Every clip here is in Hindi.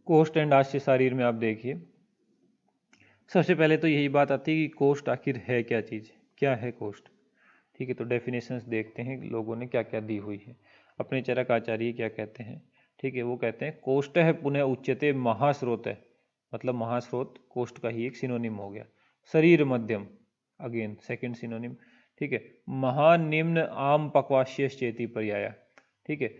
कोष्ठ एंड आस्य शरीर में आप देखिए, सबसे पहले तो यही बात आती है कि कोष्ठ आखिर है क्या चीज़, क्या है कोष्ठ। ठीक है, तो डेफिनेशंस देखते हैं लोगों ने क्या क्या दी हुई है। अपने चरक आचार्य क्या कहते हैं। ठीक है, वो कहते हैं कोष्ठ है पुनः उच्यते महास्रोत है, मतलब महास्रोत कोष्ठ का ही एक सिनोनिम हो गया। शरीर मध्यम, अगेन सेकंड सिनोनिम। ठीक है, महानिम्न आम पक्वाश्य चेती पर्याय। ठीक है,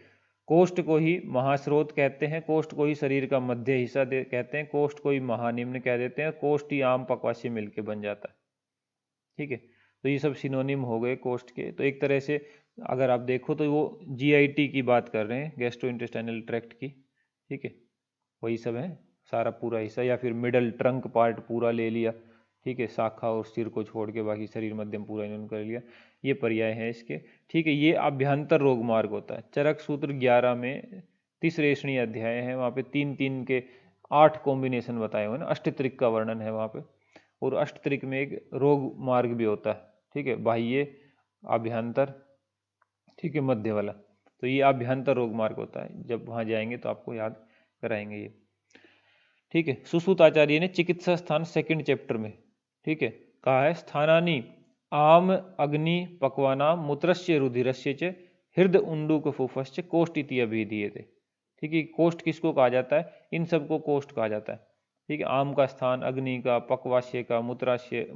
कोष्ठ को ही महास्रोत कहते हैं, कोष्ठ को ही शरीर का मध्य हिस्सा कहते हैं, कोष्ठ को ही महानिम्न कह देते हैं, कोष्ठ ही आम पक्वाश्य मिलके बन जाता है। ठीक है, तो ये सब सिनोनिम हो गए कोष्ठ के। तो एक तरह से अगर आप देखो तो वो जीआईटी की बात कर रहे हैं, गैस्ट्रो इंटेस्टाइनल ट्रैक्ट की। ठीक है, वही सब है, सारा पूरा हिस्सा, या फिर मिडल ट्रंक पार्ट पूरा ले लिया। ठीक है, शाखा और सिर को छोड़ के बाकी शरीर मध्यम पूरा इन्होंने कर लिया। ये पर्याय है इसके। ठीक है, ये आभ्यंतर रोग मार्ग होता है। चरक सूत्र 11 में तीसरेषणी अध्याय है, वहाँ पे 3 3 के 8 कॉम्बिनेशन बताए हुए ना, अष्टत्रिक का वर्णन है वहाँ पे। और अष्टत्रिक में एक रोग मार्ग भी होता है। ठीक है, बाह्य, आभ्यंतर, ठीक है, मध्य वाला। तो ये आभ्यंतर रोग मार्ग होता है, जब वहाँ जाएंगे तो आपको याद कराएंगे ये। ठीक है, सुश्रुत आचार्य ने चिकित्सा स्थान सेकंड चैप्टर में, ठीक है, कहा है स्थानानि आम अग्नि पक्वाना मूत्रस्य रुधिरस्य च हृदय उंडूक फुफश्च कोष्ठ इति अभिधीयते। ठीक है, कोष्ठ किसको कहा जाता है, इन सबको कोष्ठ कहा जाता है। ठीक है, आम का स्थान, अग्नि का, पक्वाशय का, मूत्राशय,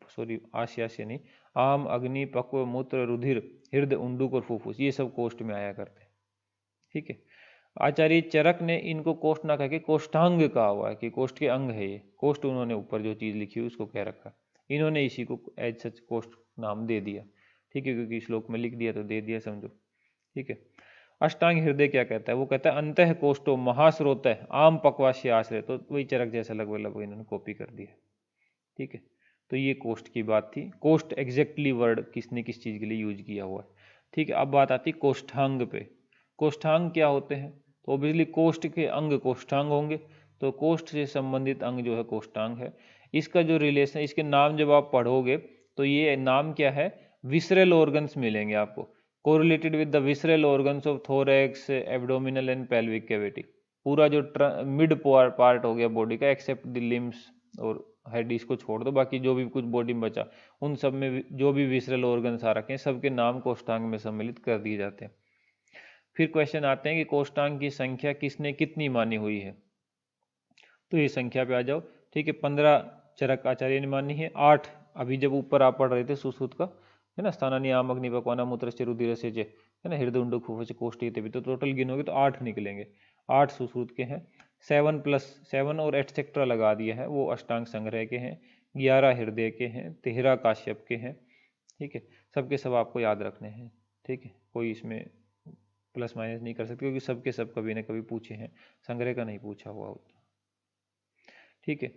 सॉरी आशयाशय नहीं, आम अग्नि पक्व मूत्र रुधिर हृदय उंडूक और फुफ्फुस, ये सब कोष्ठ में आया करते हैं। ठीक है, आचार्य चरक ने इनको कोष्ठ ना कह के कोष्ठांग कहा हुआ है कि कोष्ठ के अंग है ये। कोष्ठ उन्होंने ऊपर जो चीज़ लिखी हुई उसको कह रखा, इन्होंने इसी को एज सच कोष्ठ नाम दे दिया। ठीक है, क्योंकि श्लोक में लिख दिया तो दे दिया, समझो। ठीक है, अष्टांग हृदय क्या कहता है, वो कहता है अंतः कोष्ठो महास्रोत है आम पक्वाश्य आश्रय, तो वही चरक जैसा लगभग लगभग इन्होंने कॉपी कर दिया। ठीक है, तो ये कोष्ठ की बात थी। कोष्ठ एग्जैक्टली वर्ड किसने किस चीज़ के लिए यूज किया हुआ है। ठीक है, अब बात आती कोष्ठांग पे। कोष्ठांग क्या होते हैं, तो ऑब्वियसली कोष्ठ के अंग कोष्ठांग होंगे, तो कोष्ठ से संबंधित अंग जो है कोष्ठांग है। इसका जो रिलेशन, इसके नाम जब आप पढ़ोगे तो ये नाम क्या है, विसरल ऑर्गन्स मिलेंगे आपको, correlated with the visceral organs of thorax abdominal and pelvic cavity. पूरा जो मिड पार्ट हो गया बॉडी का, एक्सेप्ट द लिम्स और हेड, इसको छोड़ दो, बाकी जो भी कुछ बॉडी में बचा, उन सब में जो भी विसरल ऑर्गन्स आ रखे हैं सबके नाम कोष्ठांग में सम्मिलित कर दिए जाते हैं। फिर क्वेश्चन आते हैं कि कोष्ठांग की संख्या किसने कितनी मानी हुई है, तो ये संख्या पे आ जाओ। ठीक है, 15 चरक आचार्य ने मानी है, 8 अभी जब ऊपर आप पढ़ रहे थे सुश्रुत का, है ना, स्थानानि आम अग्नि पक्वाना मूत्र रुधिर से है ना, हृदय उंडुक फुफुस कोष्ठी, तो टोटल गिनोगे तो 8 निकलेंगे। 8 सुश्रुत के हैं, 7 प्लस 7 और एटसेट्रा लगा दिया है, वो अष्टांग संग्रह के हैं, 11 हृदय के हैं, 13 काश्यप के हैं। ठीक है, सबके सब आपको याद रखने हैं। ठीक है, कोई इसमें प्लस माइनस नहीं कर सकते, क्योंकि सबके सब कभी ना कभी पूछे हैं, संग्रह का नहीं पूछा हुआ होता। ठीक है,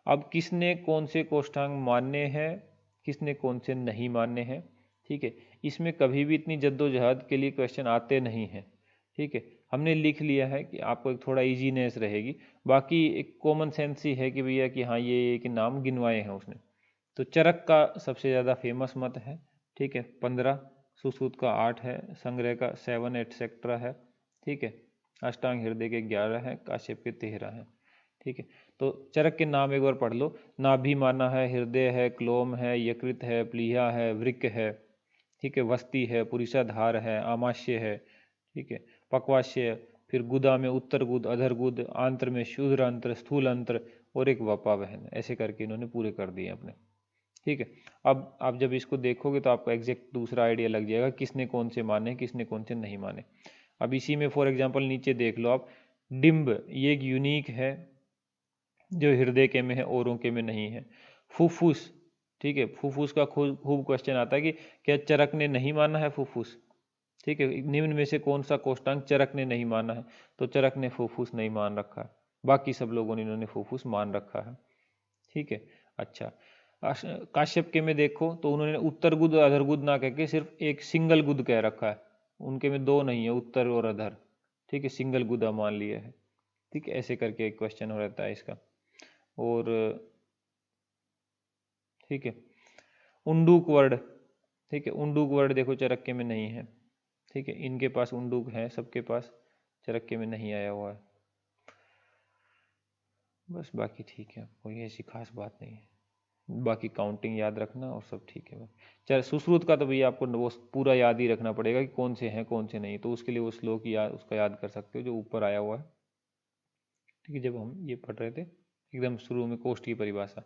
अब किसने कौन से कोष्ठांग मानने हैं, किसने कौन से नहीं मानने हैं। ठीक है, इसमें कभी भी इतनी जद्दोजहद के लिए क्वेश्चन आते नहीं हैं। ठीक है, हमने लिख लिया है कि आपको एक थोड़ा इजीनेस रहेगी, बाकी एक कॉमन सेंस ही है कि भैया कि हाँ ये कि नाम गिनवाए हैं उसने। तो चरक का सबसे ज़्यादा फेमस मत है। ठीक है, 15, सुश्रुत का 8 है, संग्रह का 7 एटसेट्रा है। ठीक है, अष्टांग हृदय के 11 हैं, काश्यप के 13 हैं। ठीक है, तो चरक के नाम एक बार पढ़ लो, नाभि माना है, हृदय है, क्लोम है, यकृत है, प्लीहा है, वृक्क है। ठीक है, वस्ती है, पुरुषाधार है, आमाशय है। ठीक है, पक्वाशय, फिर गुदा में उत्तर गुद, अधर गुद, आंत्र में शूद्र अंत्र, स्थूल अंत्र, और एक वपावहन, ऐसे करके इन्होंने पूरे कर दिए अपने। ठीक है, अब आप जब इसको देखोगे तो आपको एग्जैक्ट दूसरा आइडिया लग जाएगा किसने कौन से माने, किसने कौन से नहीं माने। अब इसी में फॉर एग्जांपल नीचे देख लो आप, डिम्ब, ये एक यूनिक है जो हृदय के में है, औरों के में नहीं है। फुफ्फुस, ठीक है, फुफ्फुस का खूब खूब क्वेश्चन आता है कि क्या चरक ने नहीं माना है फुफ्फुस। ठीक है, निम्न में से कौन सा कोष्ठांग चरक ने नहीं माना है, तो चरक ने फुफ्फुस नहीं मान रखा है, बाकी सब लोगों ने इन्होंने फुफ्फुस मान रखा है। ठीक है, अच्छा, काश्यप के में देखो तो उन्होंने उत्तर गुद अधर गुद ना कह के सिर्फ एक सिंगल गुद कह रखा है, उनके में दो नहीं है, उत्तर और अधर। ठीक है, सिंगल गुदा मान लिया है। ठीक है, ऐसे करके एक क्वेश्चन हो रहता है इसका। और ठीक है, उंडूक वर्ड, ठीक है, उंडूक वर्ड देखो चरक्के में नहीं है। ठीक है, इनके पास उंडूक है सबके पास, चरक्के में नहीं आया हुआ है। बस बाकी ठीक है, कोई ऐसी खास बात नहीं है। बाकी काउंटिंग याद रखना और सब ठीक है बस। चल सुश्रुत का तो भैया आपको वो पूरा याद ही रखना पड़ेगा कि कौन से हैं कौन से नहीं, तो उसके लिए वो श्लोक याद उसका याद कर सकते हो जो ऊपर आया हुआ है। ठीक है, जब हम ये पढ़ रहे थे एकदम शुरू में कोष्ठ की परिभाषा,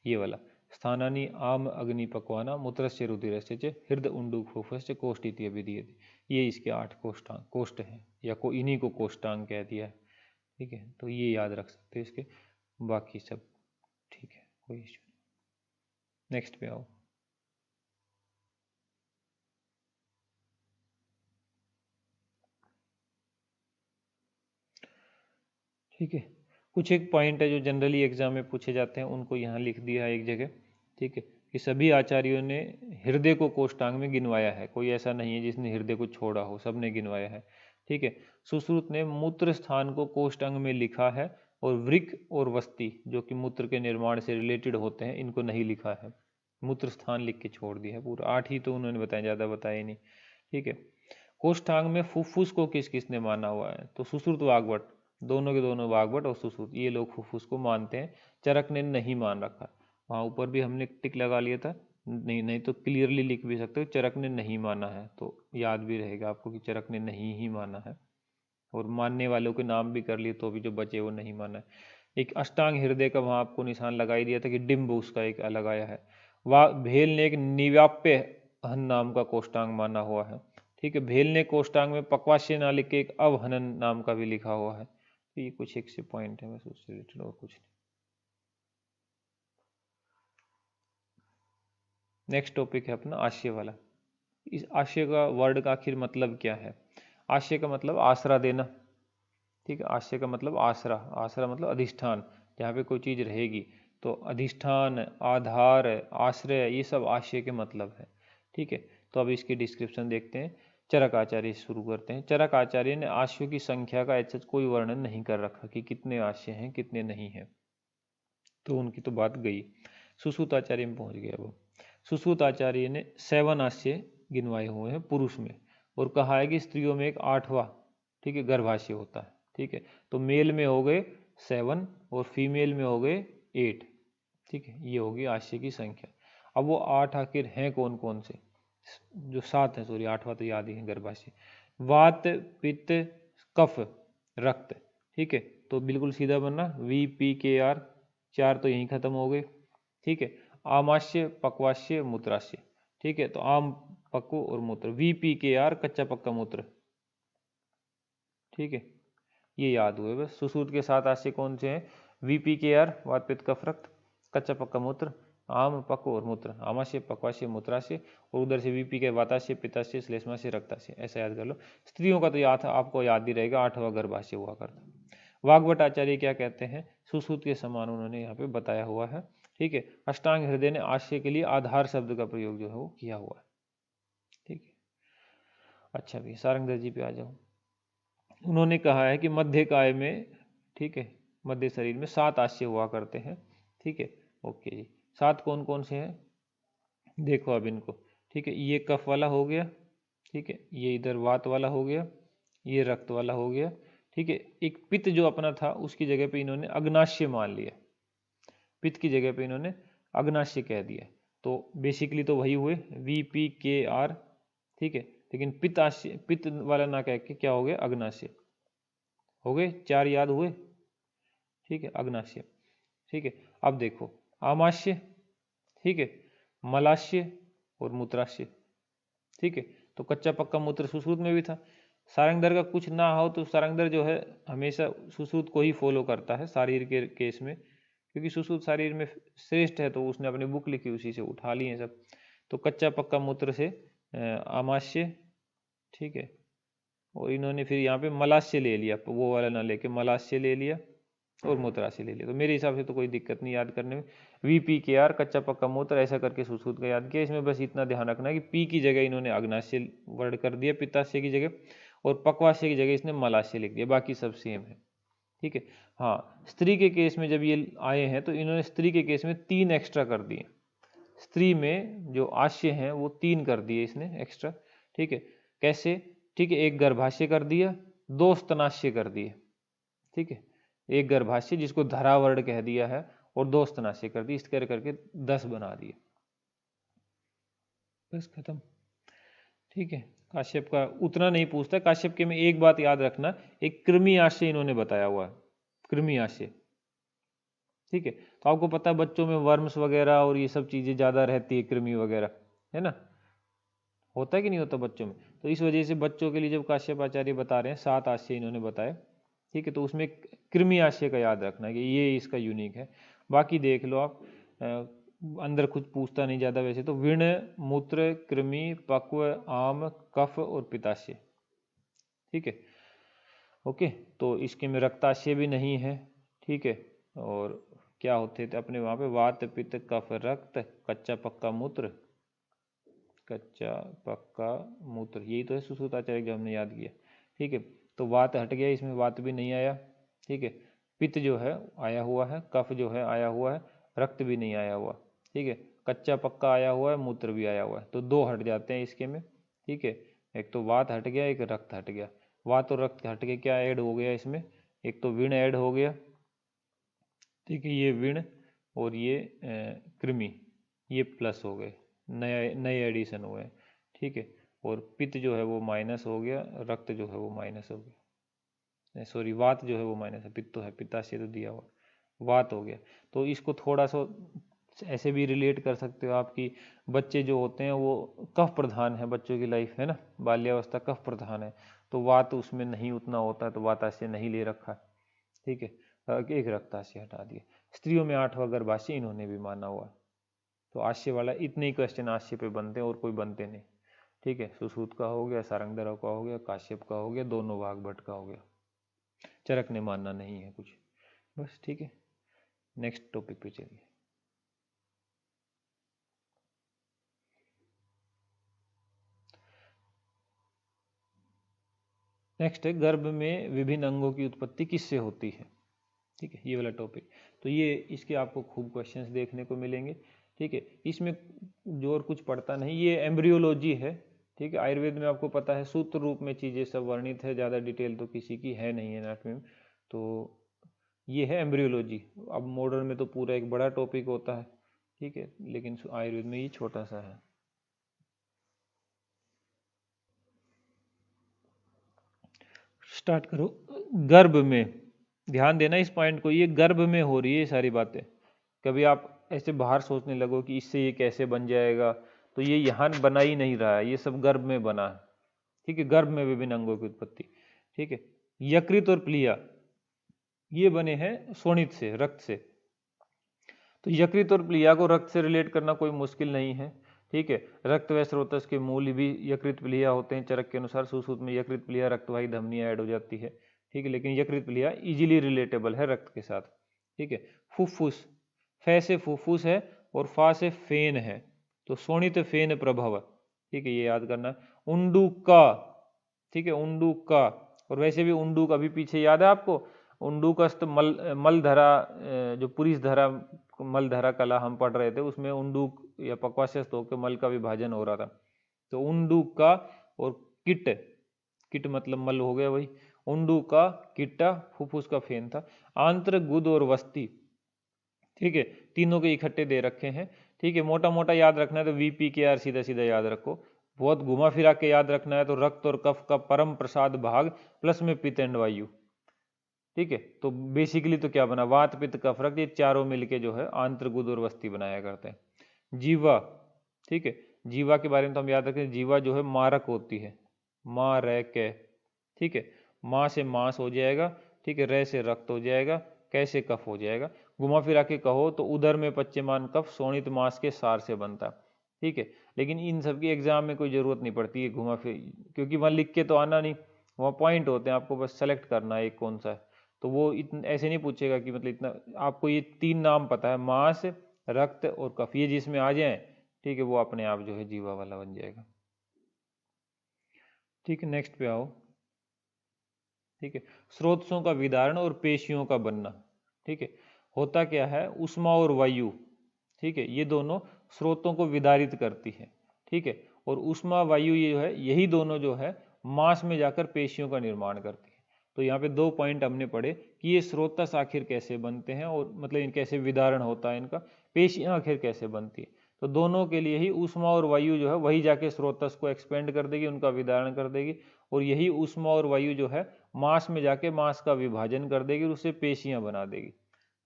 ये वाला स्थानानि आम अग्नि पक्वाना मूत्रस्य रुधिरस्य च हृदय उंडुक फुफस्य कोष्ठ इति अभिधीयते। ये इसके 8 कोष्ठांग कोष्ठ हैं, या को इन्हीं को कोष्ठांग कह दिया है। ठीक है, तो ये याद रख सकते हैं इसके, बाकी सब ठीक है, कोई इशू नहीं। नेक्स्ट पे आओ। ठीक है, कुछ एक पॉइंट है जो जनरली एग्जाम में पूछे जाते हैं, उनको यहाँ लिख दिया है एक जगह। ठीक है, कि सभी आचार्यों ने हृदय को कोष्ठांग में गिनवाया है, कोई ऐसा नहीं है जिसने हृदय को छोड़ा हो, सबने गिनवाया है। ठीक है, सुश्रुत ने मूत्र स्थान को कोष्ठांग में लिखा है, और वृक और वस्ति जो कि मूत्र के निर्माण से रिलेटेड होते हैं, इनको नहीं लिखा है, मूत्र स्थान लिख के छोड़ दिया है। पूरा 8 ही तो उन्होंने बताया, ज़्यादा बताया नहीं। ठीक है, कोष्ठांग में फुफ्फुस को किस किसने माना हुआ है, तो सुश्रुत वाग्भट, दोनों के दोनों वाग्भट और सुश्रुत ये लोग फुफ्फुस को मानते हैं। चरक ने नहीं मान रखा, वहाँ ऊपर भी हमने टिक लगा लिया था, नहीं नहीं तो क्लियरली लिख भी सकते हो चरक ने नहीं माना है, तो याद भी रहेगा आपको कि चरक ने नहीं ही माना है। और मानने वालों के नाम भी कर लिए तो भी जो बचे वो नहीं माना है। एक अष्टांग हृदय का वहाँ आपको निशान लगाई दिया था कि डिम्ब उसका एक अलग आया है। वह भेल ने एक निव्याप्य हन नाम का कोष्टांग माना हुआ है। ठीक है, भेल ने कोष्टांग में पक्वाश्य ना लिख के एक अवहनन नाम का भी लिखा हुआ है। तो ये कुछ एक से पॉइंट है बस, उससे रिलेटेड और कुछ नहीं। नेक्स्ट टॉपिक है अपना आशय वाला। इस आशय का वर्ड का आखिर मतलब क्या है? आशय का मतलब आसरा देना। ठीक है, आश्रय का मतलब आसरा, आसरा मतलब अधिष्ठान, जहाँ पे कोई चीज़ रहेगी। तो अधिष्ठान, आधार, आश्रय, ये सब आश्रय के मतलब है। ठीक है, तो अब इसकी डिस्क्रिप्शन देखते हैं। चरक आचार्य से शुरू करते हैं। चरक आचार्य ने आश्रय की संख्या का ऐसा कोई वर्णन नहीं कर रखा कि कितने आश्रय हैं कितने नहीं हैं, तो उनकी तो बात गई। सुश्रुत आचार्य में पहुंच गया वो। सुश्रुत आचार्य ने 7 आश्रय गिनवाए हुए हैं पुरुष में, और कहा है कि स्त्रियों में एक 8वां, ठीक है, गर्भाशय होता है। ठीक है, तो मेल में हो गए 7 और फीमेल में हो गए 8। ठीक है, ये होगी आश्रय की संख्या। अब वो 8 आखिर हैं कौन कौन से? जो 7 है, सॉरी 8वां तो याद ही है, गर्भाशय। वात, पित्त, कफ, रक्त। ठीक है, तो बिल्कुल सीधा बनना, VPKR, 4 तो यहीं खत्म हो गए। ठीक है, आमाशय, पक्वाशय, मूत्राशय। ठीक है, तो आम, पक्व और मूत्र, VPKR कच्चा पक्का मूत्र। ठीक है, ये याद हुए बस। सुश्रुत के 7 आश्रय कौन से हैं? VPKR वात पित्त कफ रक्त, कच्चा पक्का मूत्र, आम, पक्व और मूत्र, आमाशय, पक्वाशय, मूत्राशय, और उधर से VP के वाताशय, पित्ताशय, श्लेष्माशय, रक्ताशय, ऐसा याद कर लो। स्त्रियों का तो याद आपको याद ही रहेगा, 8वां गर्भाशय हुआ करता। वाग्भट आचार्य क्या कहते हैं? सुश्रुत के समान उन्होंने यहाँ पे बताया हुआ है। ठीक है, अष्टांग हृदय ने आश्रय के लिए आधार शब्द का प्रयोग जो है वो किया हुआ है। ठीक है, अच्छा भी सारंगधर जी पे आ जाओ। उन्होंने कहा है कि मध्य काय में, ठीक है, मध्य शरीर में 7 आश्रय हुआ करते हैं। ठीक है, ओके जी। 7 कौन कौन से हैं देखो अब इनको। ठीक है, ये कफ वाला हो गया। ठीक है, ये इधर वात वाला हो गया, ये रक्त वाला हो गया। ठीक है, एक पित्त जो अपना था उसकी जगह पे इन्होंने अग्नाशय मान लिया, पित्त की जगह पे इन्होंने अग्नाशय कह दिया। तो बेसिकली तो वही हुए VPKR। ठीक है, लेकिन पित्त आशय, पित्त वाला ना कह के क्या हो गया, अग्नाशय हो गए। 4 याद हुए। ठीक है, अग्नाशय। ठीक है, अब देखो आमाशय, ठीक है, मलाशय और मूत्राशय। ठीक है, तो कच्चा पक्का मूत्र सुश्रुत में भी था। सारंगधर का कुछ ना हो तो सारंगधर जो है हमेशा सुश्रुत को ही फॉलो करता है शारीर के केस में, क्योंकि सुश्रुत शारीर में श्रेष्ठ है, तो उसने अपनी बुक लिखी उसी से उठा लिए सब। तो कच्चा पक्का मूत्र से आमाशय, ठीक है, और इन्होंने फिर यहाँ पे मलाशय ले लिया, वो वाला ना लेके मलाशय ले लिया और मूत्राशय ले लिया। तो मेरे हिसाब से तो कोई दिक्कत नहीं याद करने में। VPKR कच्चा पक्का मूत्र ऐसा करके सुश्रुत का याद किया। इसमें बस इतना ध्यान रखना है कि पी की जगह इन्होंने अग्नाशय वर्ड कर दिया पित्ताशय की जगह, और पक्वाशय की जगह इसने मलाशय लिख दिया, बाकी सब सेम है। ठीक है, हाँ, स्त्री के केस में जब ये आए हैं तो इन्होंने स्त्री के केस में 3 एक्स्ट्रा कर दिए। स्त्री में जो आशय हैं वो 3 कर दिए इसने एक्स्ट्रा। ठीक है, कैसे? ठीक है, एक गर्भाशय कर दिया, 2 स्तनाशय कर दिए। ठीक है, एक गर्भाशय जिसको धरावर्ण कह दिया है और दो स्तनाशय कर दी, इस तरह करके 10 बना दिए, बस खत्म। ठीक है, काश्यप का उतना नहीं पूछता। काश्यप के में एक बात याद रखना, एक कृमि आशय इन्होंने बताया हुआ है, कृमि आशय। ठीक है, तो आपको पता है बच्चों में वर्म्स वगैरह और ये सब चीज़ें ज़्यादा रहती है, कृमि वगैरह, है ना, होता है कि नहीं होता बच्चों में। तो इस वजह से बच्चों के लिए जब काश्यप आचार्य बता रहे हैं 7 आशय इन्होंने बताए, ठीक है, तो उसमें कृमि आशय का याद रखना है कि ये इसका यूनिक है। बाकी देख लो आप, अंदर कुछ पूछता नहीं ज़्यादा वैसे तो, विण, मूत्र, कृमि, पक्व, आम, कफ और पित्ताशय। ठीक है, ओके। तो इसके में रक्ताशय भी नहीं है। ठीक है, और क्या होते थे अपने वहाँ पे, वात, पित्त, कफ, रक्त, कच्चा पक्का मूत्र, कच्चा पक्का मूत्र, यही तो है सुश्रुताचार्य जो हमने याद किया। ठीक है, तो वात हट गया, इसमें वात भी नहीं आया। ठीक है, पित्त जो है आया हुआ है, कफ जो है आया हुआ है, रक्त भी नहीं आया हुआ। ठीक है, कच्चा पक्का आया हुआ है, मूत्र भी आया हुआ है, तो 2 हट जाते हैं इसके में। ठीक है, एक तो वात हट गया, एक रक्त हट गया। वात और रक्त हट के क्या ऐड हो गया इसमें, एक तो विण ऐड हो गया। ठीक है, ये विण और ये कृमि, ये प्लस हो गए, नए नए एडिशन हुए। ठीक है, और पित्त जो है वो माइनस हो गया, रक्त जो है वो माइनस हो गया, सॉरी वात जो है वो माइनस है, पित्त तो है, पित्ताशय तो दिया हुआ, वात हो गया। तो इसको थोड़ा सा ऐसे भी रिलेट कर सकते हो आप कि बच्चे जो होते हैं वो कफ प्रधान है, बच्चों की लाइफ है ना, बाल्यावस्था कफ प्रधान है, तो वात उसमें नहीं उतना होता है, तो वाताशय नहीं ले रखा। ठीक है, एक रक्ताशय हटा दिया। स्त्रियों में 8वां गर्भाशय इन्होंने भी माना हुआ। तो आशय वाला इतने ही क्वेश्चन आशय पे बनते हैं और कोई बनते नहीं। ठीक है, सुश्रुत का हो गया, सारंगधरा का हो गया, काश्यप का हो गया, दोनों वाग्भट का हो गया, चरक ने मानना नहीं है कुछ, बस। ठीक है, नेक्स्ट टॉपिक पे चलिए। नेक्स्ट है, गर्भ में विभिन्न अंगों की उत्पत्ति किससे होती है। ठीक है, ये वाला टॉपिक, तो ये इसके आपको खूब क्वेश्चंस देखने को मिलेंगे। ठीक है, इसमें जो और कुछ पढ़ता नहीं, ये एम्ब्रियोलॉजी है। ठीक है, आयुर्वेद में आपको पता है सूत्र रूप में चीज़ें सब वर्णित है, ज़्यादा डिटेल तो किसी की है नहीं है एनाटॉमी में, तो ये है एम्ब्रियोलॉजी। अब मॉडर्न में तो पूरा एक बड़ा टॉपिक होता है। ठीक है, लेकिन आयुर्वेद में ये छोटा सा है। स्टार्ट करो। गर्भ में, ध्यान देना इस पॉइंट को, ये गर्भ में हो रही है सारी बातें। कभी आप ऐसे बाहर सोचने लगो कि इससे ये कैसे बन जाएगा, तो ये यहाँ बना ही नहीं रहा है, ये सब गर्भ में बना है। ठीक है, गर्भ में विभिन्न अंगों की उत्पत्ति। ठीक है, यकृत और प्लीहा ये बने हैं शोणित से, रक्त से। तो यकृत और प्लीहा को रक्त से रिलेट करना कोई मुश्किल नहीं है। ठीक है, रक्त व स्रोतस के मूल भी यकृत प्लीहा होते हैं, चरक के अनुसार। सुश्रुत में यकृत प्लीहा रक्तवाही धमनियाँ ऐड हो जाती है। ठीक है, लेकिन यकृत प्लीहा इजीली रिलेटेबल है रक्त के साथ। ठीक है, फुफ्फुस, फै से फुफ्फुस है और फा से फेन है, तो शोणित फेन प्रभव। ठीक है, ये याद करना। उंडुका, ठीक है, उंडुका, और वैसे भी उंडुक अभी पीछे याद है आपको, उंडुकस्त मलधरा, जो पुरीष धरा मलधरा कला हम पढ़ रहे थे, उसमें उंडुक या पक्वाशस्त होकर मल का विभाजन हो रहा था। तो उंडुका और किट, किट मतलब मल हो गया वही, उंडुका, किट्टा, फुफ्फुस का फेन था। आंत्र, गुद और वस्ती, ठीक है, तीनों के इकट्ठे दे रखे हैं। ठीक है, मोटा मोटा याद रखना है तो वीपी के आर सीधा सीधा याद रखो। बहुत घुमा फिरा के याद रखना है तो रक्त और कफ का परम प्रसाद भाग प्लस में पित्त एंड वायु। ठीक है, तो बेसिकली तो क्या बना, वात, पित्त, कफ, रक्त, ये चारों मिलके जो है आंत्र, गुद और वस्ती बनाया करते हैं। जीवा, ठीक है, जीवा के बारे में तो हम याद रखें, जीवा जो है मारक होती है, माँ रे के। ठीक है, माँ से मांस हो जाएगा। ठीक है, रे से रक्त हो जाएगा, कैसे कफ हो जाएगा। घुमा फिरा के कहो तो उदर में पच्यमान कफ शोणित मांस के सार से बनता। ठीक है, लेकिन इन सब की एग्जाम में कोई ज़रूरत नहीं पड़ती है घुमा फिर, क्योंकि वहाँ लिख के तो आना नहीं, वहाँ पॉइंट होते हैं, आपको बस सेलेक्ट करना है एक कौन सा है। तो वो इतन ऐसे नहीं पूछेगा कि मतलब इतना, आपको ये 3 नाम पता है, मांस, रक्त और कफ, ये जिसमें आ जाए, ठीक है, वो अपने आप जो है जीवा वाला बन जाएगा। ठीक है, नेक्स्ट पे आओ। ठीक है, स्रोतों का विदारण और पेशियों का बनना। ठीक है, होता क्या है, उष्मा और वायु, ठीक है, ये दोनों स्रोतों को विदारित करती है। ठीक है, और उष्मा वायु ये है, यही दोनों जो है मांस में जाकर पेशियों का निर्माण करती है। तो यहाँ पे 2 पॉइंट हमने पढ़े कि ये स्रोतस आखिर कैसे बनते हैं, और मतलब इन कैसे विदारण होता है इनका, पेशियां आखिर कैसे बनती है। तो दोनों के लिए ही ऊष्मा और वायु जो है वही जाके स्रोतस को एक्सपेंड कर देगी, उनका विदारण कर देगी, और यही ऊष्मा और वायु जो है मांस में जाके मांस का विभाजन कर देगी और उससे पेशियां बना देगी।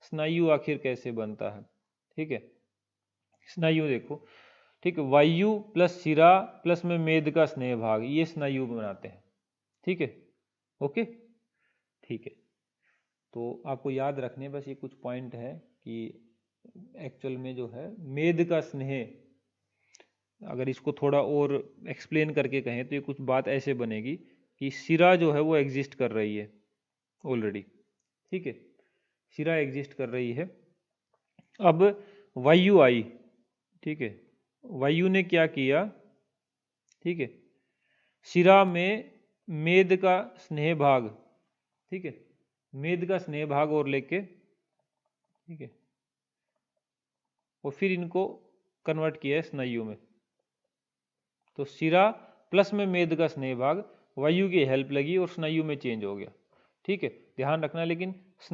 स्नायु आखिर कैसे बनता है, ठीक है। स्नायु देखो, ठीक है, वायु प्लस शिरा प्लस में मेद का स्नेह भाग, ये स्नायु बनाते हैं, ठीक है। ओके, ठीक है। तो आपको याद रखने बस ये कुछ पॉइंट है कि एक्चुअल में जो है मेद का स्नेह, अगर इसको थोड़ा और एक्सप्लेन करके कहें तो ये कुछ बात ऐसे बनेगी कि शिरा जो है वो एग्जिस्ट कर रही है ऑलरेडी, ठीक है, शिरा एग्जिस्ट कर रही है। अब वायु आई, ठीक है, वायु ने क्या किया, ठीक है, शिरा में मेद का स्नेह भाग, ठीक है, मेद का स्नेह भाग और लेके, ठीक है, और फिर इनको कन्वर्ट किया है स्नायु में। तो शिरा प्लस में मेद का स्नेह भाग, वायु की हेल्प लगी और स्नायु में चेंज हो गया, ठीक है, ध्यान रखना। लेकिन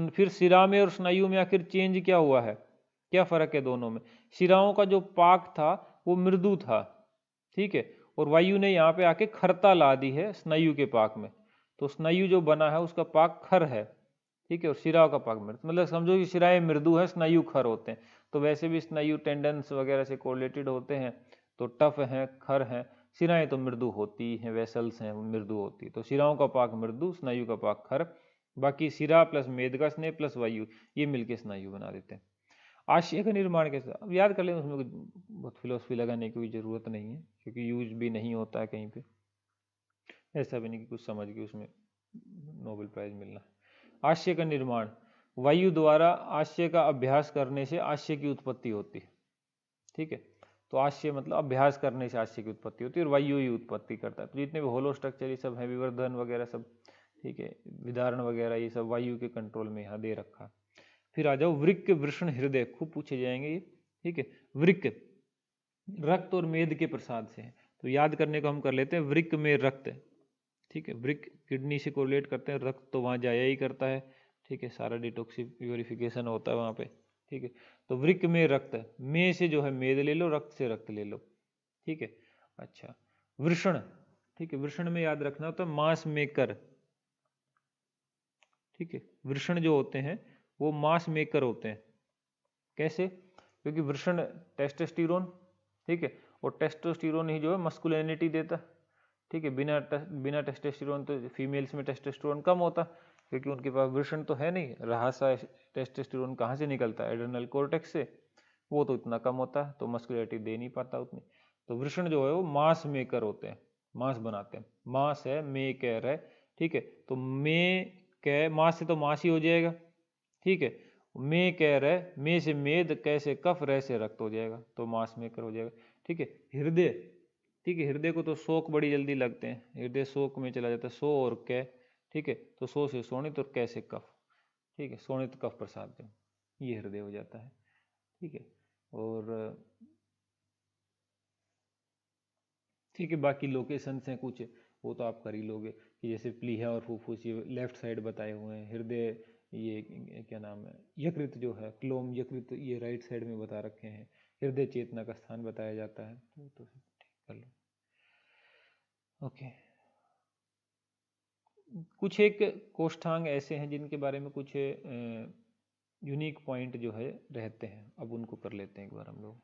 फिर शिरा में और स्नायु में आखिर चेंज क्या हुआ है, क्या फर्क है दोनों में। शिराओं का जो पाक था वो मृदु था, ठीक है, और वायु ने यहाँ पे आके खरता ला दी है स्नायु के पाक में, तो स्नायु जो बना है उसका पाक खर है, ठीक है, और शिरा का पाक मृद, मतलब समझो कि शिराएं मृदु है, स्नायु खर होते हैं। तो वैसे भी स्नायु टेंडेंस वगैरह से कोरिलेटेड होते हैं, तो टफ हैं, खर हैं, शिराएं तो मृदु होती हैं, वेसल्स हैं मृदु होती, तो शिराओं का पाक मृदु, स्नायु का पाक खर। बाकी शिरा प्लस मेद का स्नेह प्लस वायु, ये मिलके स्नायु बना देते हैं। आशय का निर्माण कैसे, अब याद कर लें, उसमें बहुत फिलोसफी लगाने की कोई ज़रूरत नहीं है, क्योंकि यूज भी नहीं होता है कहीं पे, ऐसा भी नहीं कि कुछ समझ के उसमें नोबेल प्राइज मिलना। आशय का निर्माण, वायु द्वारा आशय का अभ्यास करने से आशय की उत्पत्ति होती है, ठीक है। तो आशय मतलब अभ्यास करने से आशय की उत्पत्ति होती है, और वायु ही उत्पत्ति करता है। तो जितने भी होलो स्ट्रक्चर ये सब है, विवर्धन वगैरह सब, ठीक है, विदारण वगैरह ये सब वायु के कंट्रोल में यहाँ दे रखा। फिर आ जाओ वृक्क वृषण हृदय, खूब पूछे जाएंगे ये, ठीक है। वृक्क रक्त और मेद के प्रसाद से है, तो याद करने को हम कर लेते हैं वृक्क में रक्त, ठीक है, वृक्क किडनी से कोरिलेट करते हैं, रक्त तो वहाँ जाया ही करता है, ठीक है, सारा डिटॉक्सी प्योरिफिकेशन होता है वहाँ पे, ठीक है। तो वृक्क में रक्त, में से जो है मेद ले लो, रक्त से रक्त ले लो, ठीक है। अच्छा, वृषण, ठीक है, वृषण में याद रखना होता है मांस मेकर, ठीक है, वृषण जो होते हैं वो मांस मेकर होते हैं। कैसे, क्योंकि वृषण टेस्टोस्टेरोन, ठीक है, और टेस्टोस्टेरोन ही जो है मस्कुलिनिटी देता है, ठीक है। बिना टेस्टोस्टेरोन तो फीमेल्स में टेस्टोस्टेरोन कम होता, क्योंकि उनके पास वृषण तो है नहीं, रहा सा टेस्टोस्टेरोन कहाँ से निकलता है, एड्रेनल कॉर्टेक्स से, वो तो इतना कम होता है, तो मस्कुलिनिटी दे नहीं पाता उतनी। तो वृषण जो है वो मांस मेकर होते हैं, मांस बनाते हैं, मांस है, मे कह है, ठीक है। तो मे कह, मांस से तो मांस ही हो जाएगा, ठीक है। में कह रहे, में से मेद, कैसे कफ, रह से रक्त हो जाएगा, तो मांस मेकर हो जाएगा, ठीक है। हृदय, ठीक है, हृदय को तो शोक बड़ी जल्दी लगते हैं, हृदय शोक में चला जाता है, सो और कै, ठीक है, तो सो से शोणित और कै से कफ, ठीक है, शोणित कफ प्रसाद जो, ये हृदय हो जाता है, ठीक है। और ठीक है, बाकी लोकेशंस हैं कुछ, वो तो आप कर ही लोगे, कि जैसे प्लीहा और फुफ्फुस ये लेफ्ट साइड बताए हुए हैं, हृदय ये क्या नाम है, यकृत जो है, क्लोम यकृत, ये राइट साइड में बता रखे हैं, हृदय चेतना का स्थान बताया जाता है, तो ठीक कर लो, ओके। कुछ एक कोष्ठांग ऐसे हैं जिनके बारे में कुछ यूनिक पॉइंट जो है रहते हैं, अब उनको कर लेते हैं एक बार हम लोग।